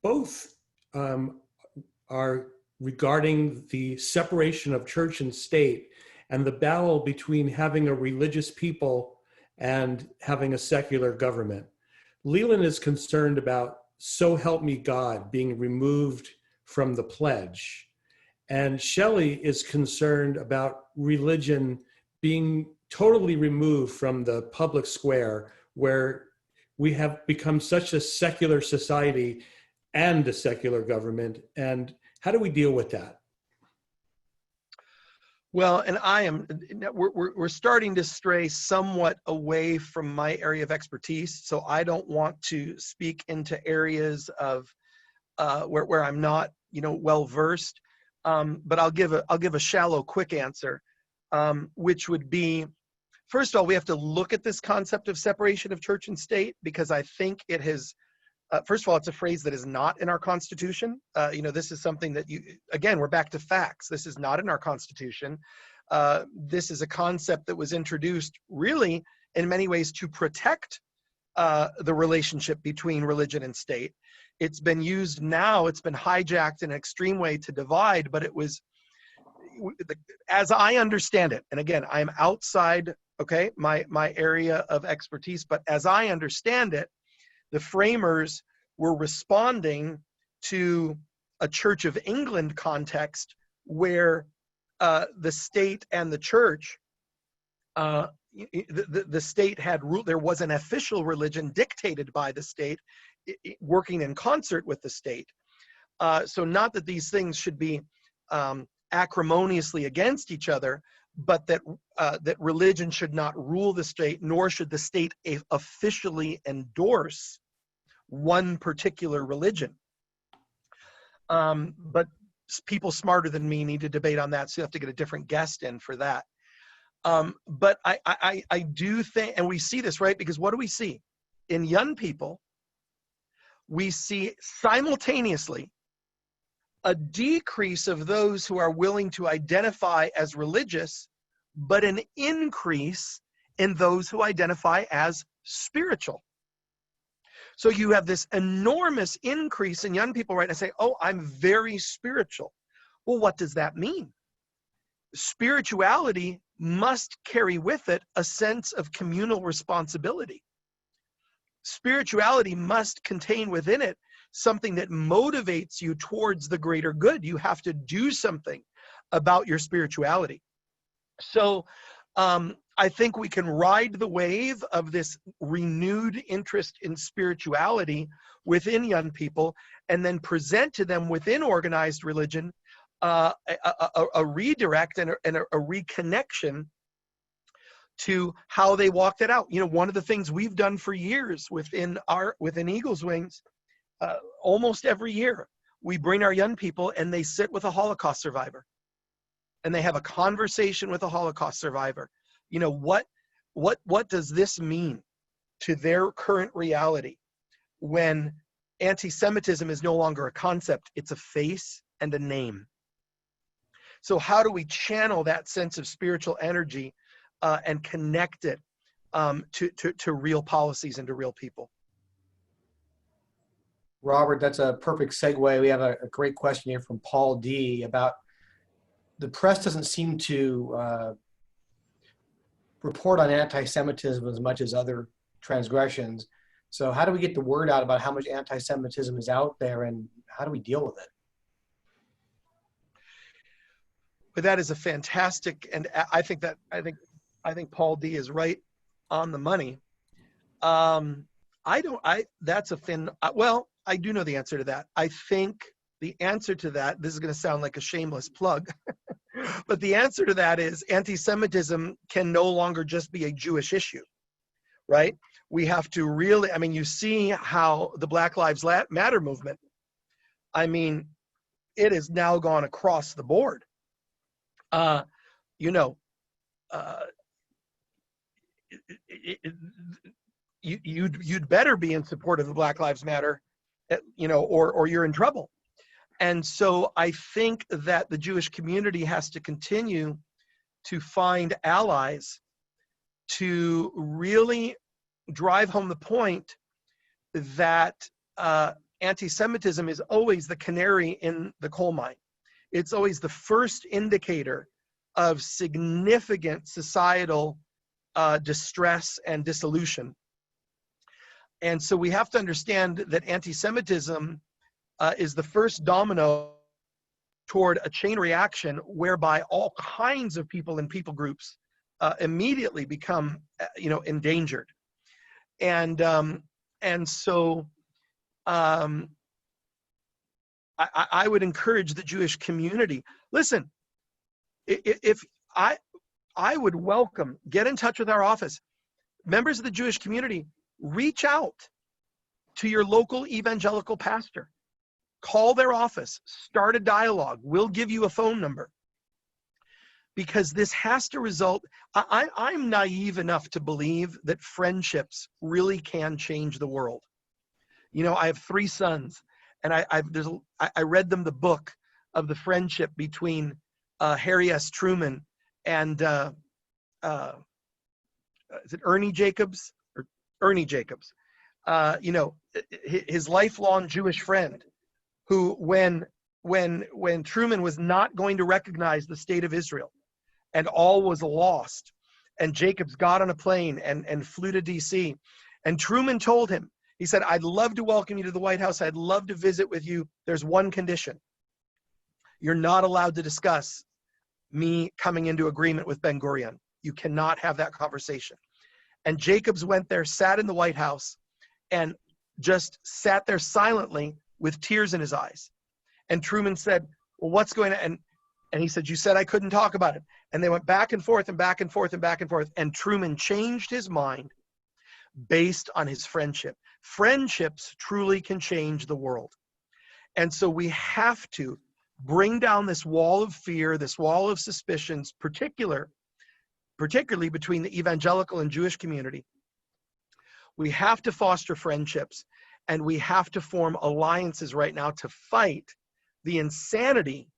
Both are regarding the separation of church and state and the battle between having a religious people and having a secular government. Leland is concerned about "So help me God" being removed from the pledge. And Shelley is concerned about religion being totally removed from the public square, where we have become such a secular society and a secular government. And how do we deal with that? Well, and we're starting to stray somewhat away from my area of expertise. So I don't want to speak into areas of where I'm not, well versed. But I'll give a shallow, quick answer, which would be, first of all, we have to look at this concept of separation of church and state, because I think it has, first of all, it's a phrase that is not in our Constitution. This is something that again, we're back to facts. This is not in our Constitution. This is a concept that was introduced really in many ways to protect the relationship between religion and state. It's been used now, it's been hijacked in an extreme way to divide, but it was, as I understand it, and again, I'm outside, okay, my area of expertise, but as I understand it, the framers were responding to a Church of England context where the state and the church, the state had rule. There was an official religion dictated by the state, working in concert with the state. So not that these things should be acrimoniously against each other, but that religion should not rule the state, nor should the state officially endorse one particular religion. But people smarter than me need to debate on that, so you have to get a different guest in for that. But I do think, and we see this, right? Because what do we see? In young people, we see simultaneously a decrease of those who are willing to identify as religious, but an increase in those who identify as spiritual. So you have this enormous increase in young people, right? And say, oh, I'm very spiritual. Well, what does that mean? Spirituality must carry with it a sense of communal responsibility. Spirituality must contain within it something that motivates you towards the greater good. You have to do something about your spirituality. So I think we can ride the wave of this renewed interest in spirituality within young people, and then present to them within organized religion a redirect and a reconnection to how they walked it out. One of the things we've done for years within Eagles Wings, almost every year, we bring our young people and they sit with a Holocaust survivor, and they have a conversation with a Holocaust survivor. What does this mean to their current reality when anti-Semitism is no longer a concept, it's a face and a name? So how do we channel that sense of spiritual energy and connect it to real policies and to real people? Robert, that's a perfect segue. We have a great question here from Paul D. about the press doesn't seem to report on anti-Semitism as much as other transgressions. So how do we get the word out about how much anti-Semitism is out there, and how do we deal with it? But that is a fantastic, and I think Paul D is right on the money. I do know the answer to that. I think the answer to that, this is going to sound like a shameless plug, but the answer to that is anti-Semitism can no longer just be a Jewish issue, right? We have to really, you see how the Black Lives Matter movement, it has now gone across the board. You'd better be in support of the Black Lives Matter, or you're in trouble. And so I think that the Jewish community has to continue to find allies to really drive home the point that anti-Semitism is always the canary in the coal mine. It's always the first indicator of significant societal distress and dissolution. And so we have to understand that anti-Semitism is the first domino toward a chain reaction whereby all kinds of people and people groups immediately become, endangered. And so I would encourage the Jewish community. Listen, if I would welcome, get in touch with our office. Members of the Jewish community, reach out to your local evangelical pastor. Call their office, start a dialogue. We'll give you a phone number. Because this has to result, I'm naive enough to believe that friendships really can change the world. You know, I have 3 sons, and I read them the book of the friendship between Harry S. Truman and is it Ernie Jacobs? Or Ernie Jacobs. You know, his lifelong Jewish friend, who when Truman was not going to recognize the state of Israel, and all was lost, and Jacobs got on a plane and flew to DC, and Truman told him, he said, "I'd love to welcome you to the White House. I'd love to visit with you. There's one condition. You're not allowed to discuss me coming into agreement with Ben Gurion. You cannot have that conversation." And Jacobs went there, sat in the White House, and just sat there silently with tears in his eyes. And Truman said, "Well, what's going on?" And he said, "You said I couldn't talk about it." And they went back and forth and back and forth and back and forth. And Truman changed his mind based on his friendship. Friendships truly can change the world. And so we have to bring down this wall of fear, this wall of suspicions, particularly between the evangelical and Jewish community. We have to foster friendships, and we have to form alliances right now to fight the insanity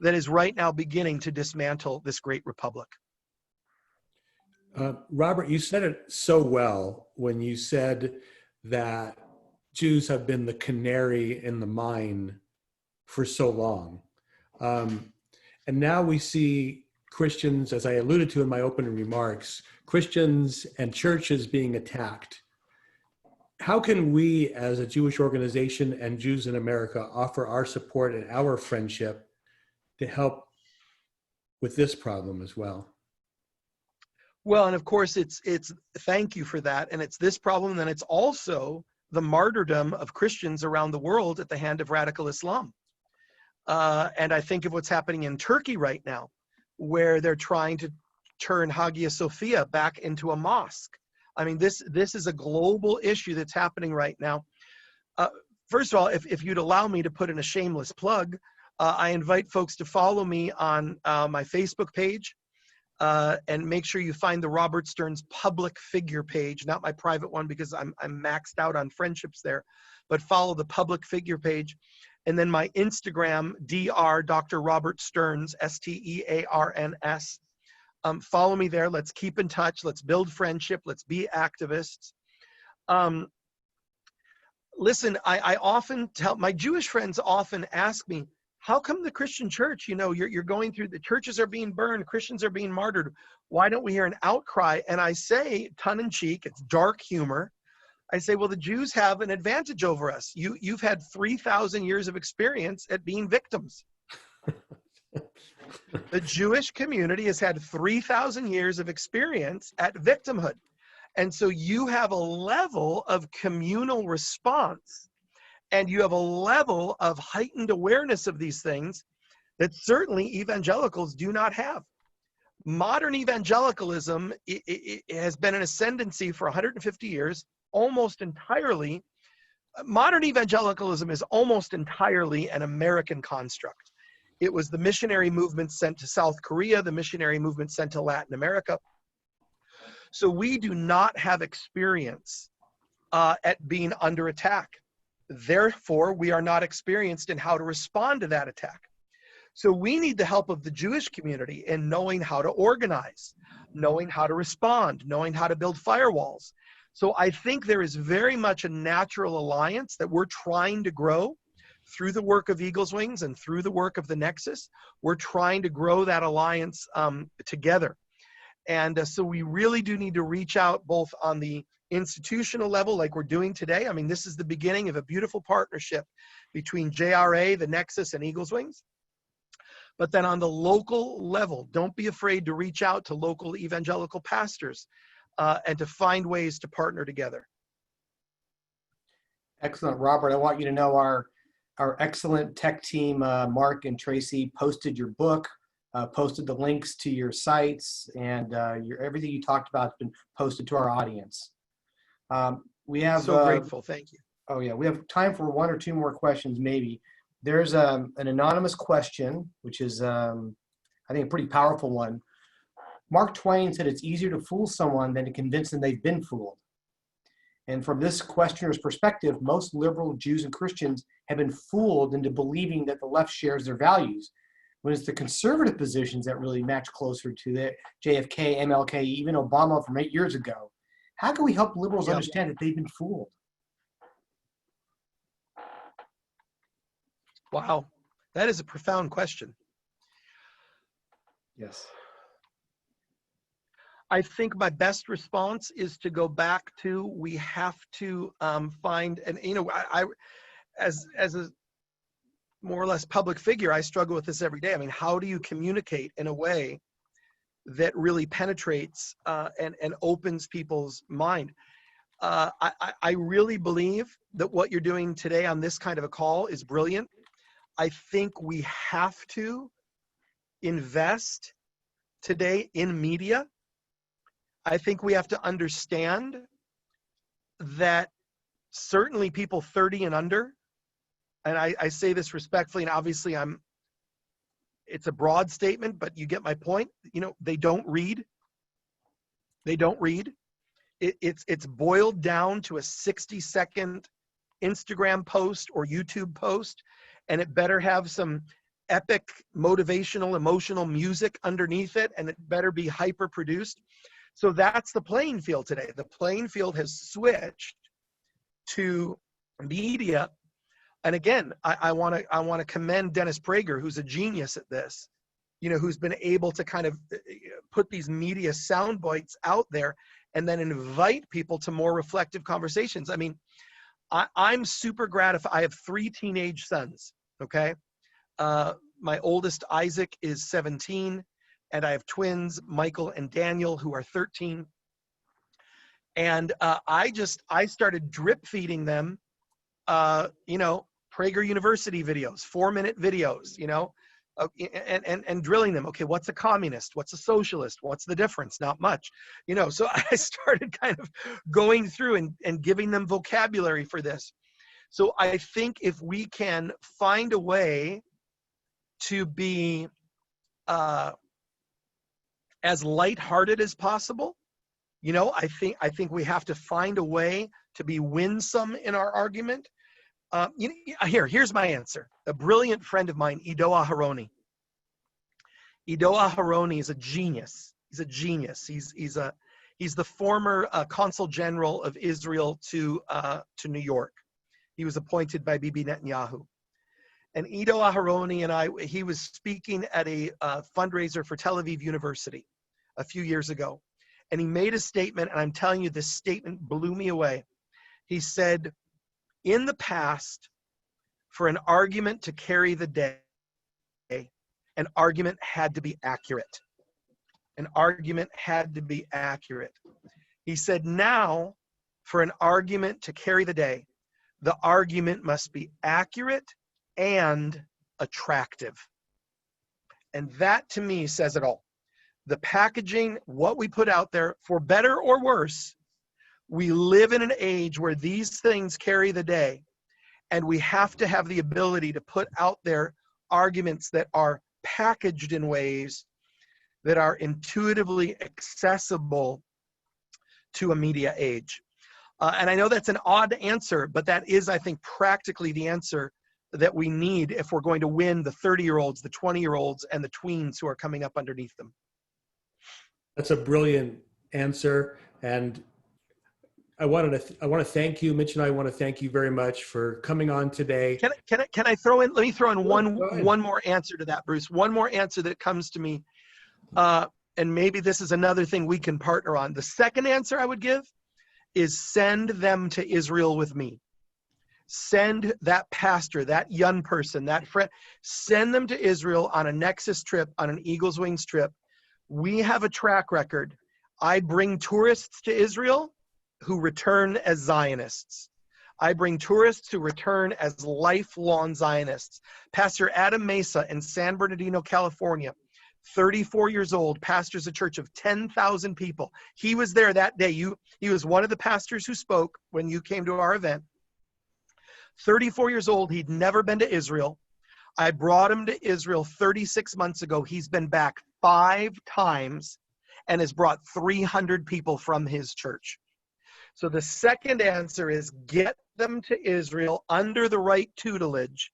that is right now beginning to dismantle this great republic. Robert, you said it so well when you said that Jews have been the canary in the mine for so long. And now we see Christians, as I alluded to in my opening remarks, Christians and churches being attacked. How can we, as a Jewish organization and Jews in America, offer our support and our friendship to help with this problem as well? Well, and of course, it's thank you for that. And it's this problem, and it's also the martyrdom of Christians around the world at the hand of radical Islam. And I think of what's happening in Turkey right now, where they're trying to turn Hagia Sophia back into a mosque. I mean, this is a global issue that's happening right now. First of all, if you'd allow me to put in a shameless plug, I invite folks to follow me on my Facebook page, and make sure you find the Robert Stearns public figure page, not my private one because I'm maxed out on friendships there, but follow the public figure page. And then my Instagram, Dr. Robert Stearns, Stearns. Follow me there. Let's keep in touch. Let's build friendship. Let's be activists. Listen, I often tell, my Jewish friends often ask me, how come the Christian church, you know, you're going through, the churches are being burned, Christians are being martyred. Why don't we hear an outcry? And I say, tongue in cheek, it's dark humor. I say, well, the Jews have an advantage over us. You've had 3,000 years of experience at being victims. The Jewish community has had 3,000 years of experience at victimhood. And so you have a level of communal response, and you have a level of heightened awareness of these things that certainly evangelicals do not have. Modern evangelicalism it has been an ascendancy for 150 years, almost entirely. Modern evangelicalism is almost entirely an American construct. It was the missionary movement sent to South Korea, the missionary movement sent to Latin America. So we do not have experience at being under attack. Therefore, we are not experienced in how to respond to that attack. So we need the help of the Jewish community in knowing how to organize, knowing how to respond, knowing how to build firewalls. So I think there is very much a natural alliance that we're trying to grow through the work of Eagle's Wings and through the work of the Nexus. We're trying to grow that alliance together. And so we really do need to reach out both on the institutional level like we're doing today. I mean, this is the beginning of a beautiful partnership between JRA, the Nexus, and Eagle's Wings. But then on the local level, don't be afraid to reach out to local evangelical pastors and to find ways to partner together. Excellent, Robert. I want you to know our excellent tech team, Mark and Tracy, posted your book, posted the links to your sites, and everything you talked about has been posted to our audience. We have so grateful. Thank you. Oh yeah, we have time for one or two more questions, maybe. There's an anonymous question, which is, I think, a pretty powerful one. Mark Twain said it's easier to fool someone than to convince them they've been fooled. And from this questioner's perspective, most liberal Jews and Christians have been fooled into believing that the left shares their values, when it's the conservative positions that really match closer to the JFK, MLK, even Obama from 8 years ago. How can we help liberals understand that they've been fooled? Wow, that is a profound question. Yes. I think my best response is to go back to, we have to find, and I as a more or less public figure, I struggle with this every day. I mean, how do you communicate in a way that really penetrates and opens people's mind? I really believe that what you're doing today on this kind of a call is brilliant. I think we have to invest today in media. I think we have to understand that certainly people 30 and under, and I say this respectfully, and obviously it's a broad statement, but you get my point. They don't read. They don't read. It's boiled down to a 60-second Instagram post or YouTube post, and it better have some epic motivational, emotional music underneath it, and it better be hyper produced. So that's the playing field today. The playing field has switched to media. And again, I want to commend Dennis Prager, who's a genius at this, who's been able to kind of put these media sound bites out there and then invite people to more reflective conversations. I mean, I'm super gratified. I have 3 teenage sons, okay? My oldest, Isaac, is 17. And I have twins, Michael and Daniel, who are 13. And I started drip feeding them, Prager University videos, 4-minute videos, and drilling them. Okay, what's a communist? What's a socialist? What's the difference? Not much, So I started kind of going through and giving them vocabulary for this. So I think if we can find a way to be as lighthearted as possible, I think we have to find a way to be winsome in our argument. Here's my answer. A brilliant friend of mine, Ido Aharoni. Ido Aharoni is a genius. He's a genius. He's the former consul general of Israel to New York. He was appointed by Bibi Netanyahu. And Ido Aharoni and he was speaking at a fundraiser for Tel Aviv University a few years ago. And he made a statement, and I'm telling you, this statement blew me away. He said, in the past, for an argument to carry the day, an argument had to be accurate. An argument had to be accurate. He said, now, for an argument to carry the day, the argument must be accurate and attractive. And that, to me, says it all. The packaging, what we put out there, for better or worse, we live in an age where these things carry the day, and we have to have the ability to put out there arguments that are packaged in ways that are intuitively accessible to a media age. And I know that's an odd answer, but that is, I think, practically the answer that we need if we're going to win the 30-year-olds, the 20-year-olds, and the tweens who are coming up underneath them. That's a brilliant answer. And I want to thank you, Mitch, and I want to thank you very much for coming on today. Can I throw in, let me throw in one more answer to that, Bruce. One more answer that comes to me. And maybe this is another thing we can partner on. The second answer I would give is send them to Israel with me. Send that pastor, that young person, that friend, send them to Israel on a Nexus trip, on an Eagles Wings trip. We have a track record. I bring tourists to Israel who return as Zionists. I bring tourists who return as lifelong Zionists. Pastor Adam Mesa in San Bernardino, California, 34 years old, pastors a church of 10,000 people. He was there that day. He was one of the pastors who spoke when you came to our event. 34 years old, he'd never been to Israel. I brought him to Israel 36 months ago. He's been back 5 times and has brought 300 people from his church. So the second answer is get them to Israel under the right tutelage,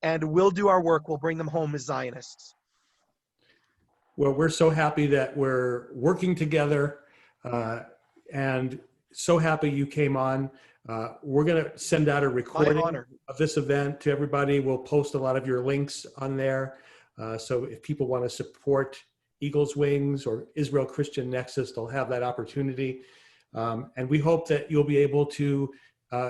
and we'll do our work. We'll bring them home as Zionists. Well, we're so happy that we're working together, and so happy you came on. We're going to send out a recording of this event to everybody. We'll post a lot of your links on there. So if people want to support Eagles Wings or Israel Christian Nexus, they'll have that opportunity. And we hope that you'll be able to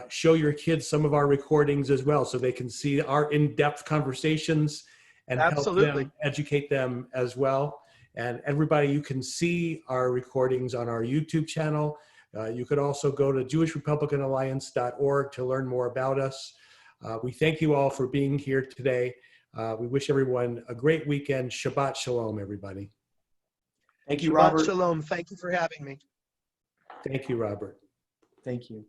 show your kids some of our recordings as well, so they can see our in-depth conversations and help them, educate them as well. And everybody, you can see our recordings on our YouTube channel. You could also go to jewishrepublicanalliance.org to learn more about us. We thank you all for being here today. We wish everyone a great weekend. Shabbat Shalom, everybody. Thank you, Shabbat Robert. Shalom. Thank you for having me. Thank you, Robert. Thank you.